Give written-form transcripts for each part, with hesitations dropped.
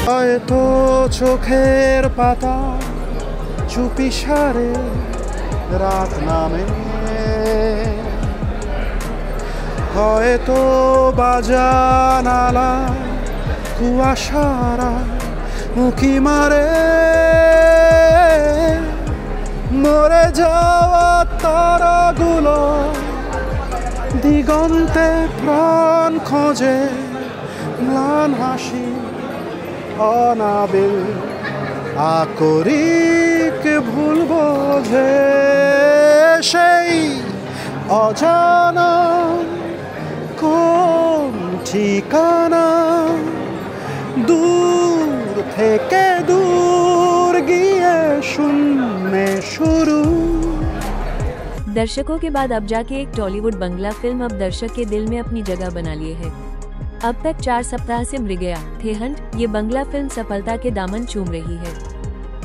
হয়তো চোখের পাতা চুপি সারে রাত নামে, হয়তো বাজানালা কুয়াশারা উঁকি মারে, মরে যাওয়া তারাগুলো দিগন্তে প্রাণ খোঁজে, ম্লান হাসি অনাবিল আকরিক ভুল বোঝে, সেই অজানা কোন ঠিকানা দূর থেকে दूर गए सुनने शुरू। दर्शकों के बाद अब जाके एक टॉलीवुड बंगला फिल्म अब दर्शक के दिल में अपनी जगह बना लिए है। अब तक 4 सप्ताह से मृगया थे हंट, ये बंगला फिल्म सफलता के दामन चूम रही है।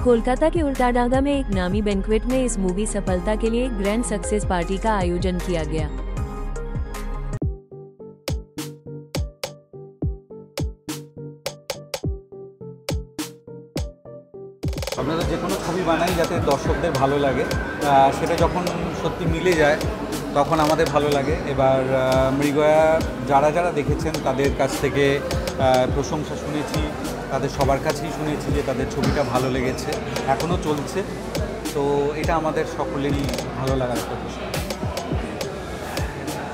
कोलकाता के उल्टाडांगा में एक नामी बैंक्वेट में इस मूवी सफलता के लिए ग्रैंड सक्सेस पार्टी का आयोजन किया गया। আমরা তো যে কোনো ছবি বানাই যাতে দর্শকদের ভালো লাগে, সেটা যখন সত্যি মিলে যায় তখন আমাদের ভালো লাগে। এবার মৃগয়া যারা যারা দেখেছেন তাদের কাছ থেকে প্রশংসা শুনেছি, তাদের সবার কাছেই শুনেছি যে তাদের ছবিটা ভালো লেগেছে, এখনও চলছে। তো এটা আমাদের সকলেরই ভালো লাগার একটা বিষয়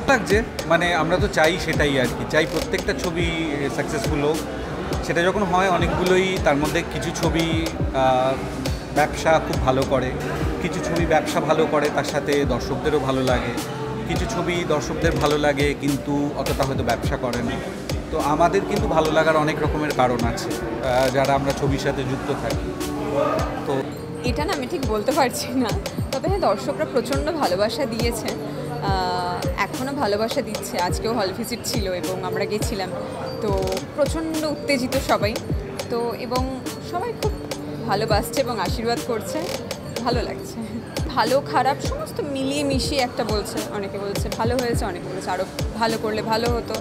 লাগছে। মানে আমরা তো চাই সেটাই আর কি, চাই প্রত্যেকটা ছবি সাকসেসফুল হোক। সেটা যখন হয় অনেকগুলোই, তার মধ্যে কিছু ছবি ব্যবসা খুব ভালো করে, কিছু ছবি ব্যবসা ভালো করে তার সাথে দর্শকদেরও ভালো লাগে, কিছু ছবি দর্শকদের ভালো লাগে কিন্তু অতটা হয়তো ব্যবসা করে না। তো আমাদের কিন্তু ভালো লাগার অনেক রকমের কারণ আছে যারা আমরা ছবির সাথে যুক্ত থাকি। তো এটা না আমি ঠিক বলতে পারছি না, তবে হ্যাঁ দর্শকরা প্রচণ্ড ভালোবাসা দিয়েছেন, এখনও ভালোবাসা দিচ্ছে। আজকেও হল ভিজিট ছিল এবং আমরা গেছিলাম, তো প্রচণ্ড উত্তেজিত সবাই, তো এবং সবাই খুব ভালোবাসছে এবং আশীর্বাদ করছে, ভালো লাগছে। ভালো খারাপ সমস্ত মিলিয়ে মিশিয়ে একটা বলছে, অনেকে বলছে ভালো হয়েছে, অনেকে বলছে আরও ভালো করলে ভালো হতো,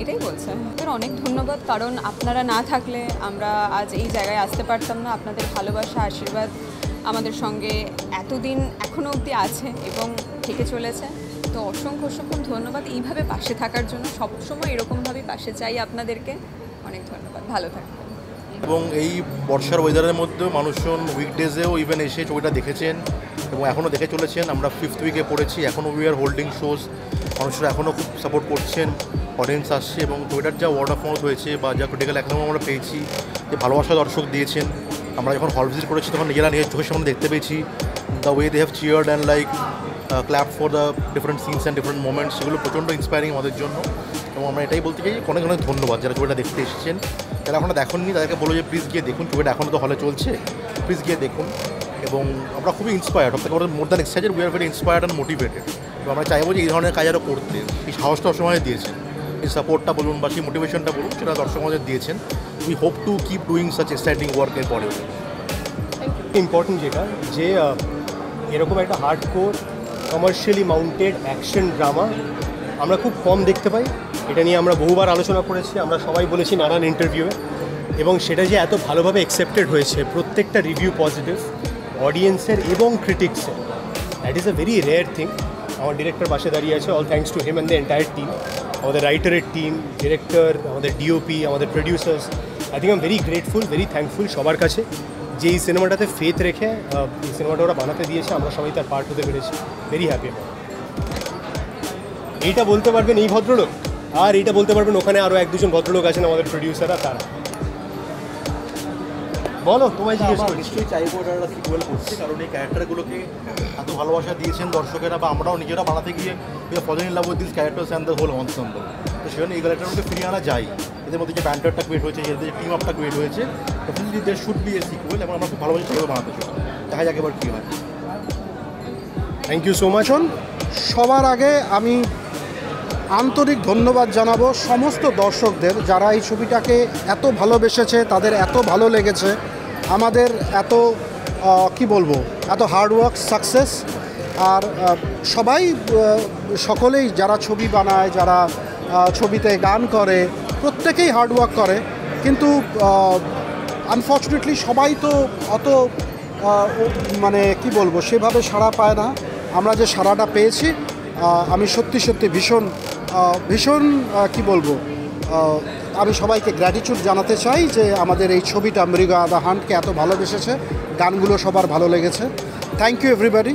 এটাই বলছে। আপনাদের অনেক ধন্যবাদ, কারণ আপনারা না থাকলে আমরা আজ এই জায়গায় আসতে পারতাম না। আপনাদের ভালোবাসা আশীর্বাদ আমাদের সঙ্গে এতদিন এখনও অবধি আছে এবং থেকে চলেছে। তো অসংখ্য অসংখ্য ধন্যবাদ এইভাবে পাশে থাকার জন্য, সবসময় এরকমভাবেই পাশে চাই আপনাদেরকে। অনেক ধন্যবাদ, ভালো থাকবেন। এবং এই বর্ষার ওয়েদারের মধ্যেও মানুষজন উইকডেজেও ইভেন এসে ছবিটা দেখেছেন এবং এখনও দেখে চলেছেন। আমরা 5th উইকে পড়েছি, এখনও উই আর হোল্ডিং শোজ, মানুষরা এখনও খুব সাপোর্ট করছেন, অডিয়েন্স আসছে এবং ছবিটার যা ওয়ার্ড অফ মাউথ হয়েছে বা যা ক্রিটিক্যাল অ্যাক্লেম আমরা পেয়েছি, যে ভালোবাসা দর্শক দিয়েছেন। আমরা যখন হল ভিজিট করেছি তখন নিজেরা নিজের চোখের সামনে দেখতে পেয়েছি the way they have cheered and like clap for the different scenes and different moments, সেগুলো প্রচণ্ড ইন্সপায়ারিং আমাদের জন্য। এবং আমরা এটাই বলতে চাই অনেক অনেক ধন্যবাদ যারা ছবিটা দেখতে এসেছেন। যারা এখনও দেখেননি তাদেরকে বলো যে প্লিজ গিয়ে দেখুন, ছবিটা এখনও তো হলে চলছে, প্লিজ গিয়ে দেখুন। এবং আমরা খুবই ইন্সপায়ার্ড, সব থেকে more than excited, we are very inspired and motivated. এবং আমরা চাইবো যে এই ধরনের কাজ আরও করতে, এই সাহসটা সময় দিয়েছেন, এই সাপোর্টটা বলুন বা সেই মোটিভেশনটা বলুন, সেটা দর্শক আমাদের দিয়েছেন। We hope to keep doing such exciting work এর পরেও। ইম্পর্টেন্ট যেটা যে এরকম একটা hardcore commercially mounted action drama আমরা খুব কম দেখতে পাই। এটা নিয়ে আমরা বহুবার আলোচনা করেছি, আমরা সবাই বলেছি নানান ইন্টারভিউয়ে, এবং সেটা যে এত ভালোভাবে অ্যাকসেপ্টেড হয়েছে, প্রত্যেকটা রিভিউ পজিটিভ অডিয়েন্সের এবং ক্রিটিক্সের, that is a very rare thing. আমার ডিরেক্টর পাশে দাঁড়িয়ে আছে, all thanks to him and the entire team, আমাদের রাইটারের টিম, ডিরেক্টর, আমাদের ডিওপি, আমাদের producers. I think I am very grateful, very thankful সবার কাছে যে এই সিনেমাটাতে ফেথ রেখে এই সিনেমাটা ওরা বানাতে দিয়েছে, আমরা সবাই তার পার্ট হতে পেরেছি। Very happy. এইটা বলতে পারবেন এই ভদ্রলোক, আর এইটা বলতে পারবেন ওখানে আরও 1-2জন ভদ্রলোক আছেন আমাদের প্রডিউসাররা, তারা। বলো, তোমায় জিজ্ঞেস করি। নিশ্চয়ই চাইবো ওরা সিকুয়েল করছে, কারণ এই ক্যারেক্টারগুলোকে এত ভালোবাসা দিয়েছেন দর্শকেরা বা আমরাও নিজেরা বানাতে গিয়ে fall in love with this characters and the whole ensemble. তো সেখানে এই ক্যারেক্টারগুলোকে ফিরিয়ে আনা যায়, এদের মধ্যে যে ব্যান্ডারটা ক্রিয়েট হয়েছে, এদের যে টিম আপটা ক্রিয়েট হয়েছে, definitely there should B A sequel, এবং আমরা খুব ভালোবাসি সেগুলো বানাতে চাই। দেখা যাক এবার কী হয়। Thank you so much. সবার আগে আমি আন্তরিক ধন্যবাদ জানাবো সমস্ত দর্শকদের যারা এই ছবিটাকে এত ভালোবেসেছে, তাদের এত ভালো লেগেছে, আমাদের এত কি বলবো, এত হার্ডওয়ার্ক সাকসেস। আর সবাই সকলেই যারা ছবি বানায়, যারা ছবিতে গান করে, প্রত্যেকেই হার্ডওয়ার্ক করে, কিন্তু আনফর্চুনেটলি সবাই তো অত মানে কি বলবো সেভাবে সাড়া পায় না। আমরা যে সাড়াটা পেয়েছি আমি সত্যি সত্যি ভীষণ কি বলবো আমি সবাইকে গ্র্যাটিটিউড জানাতে চাই যে আমাদের এই ছবিটা মৃগা দ্য হান্টকে এত ভালোবেসেছে, গানগুলো সবার ভালো লেগেছে। Thank you everybody.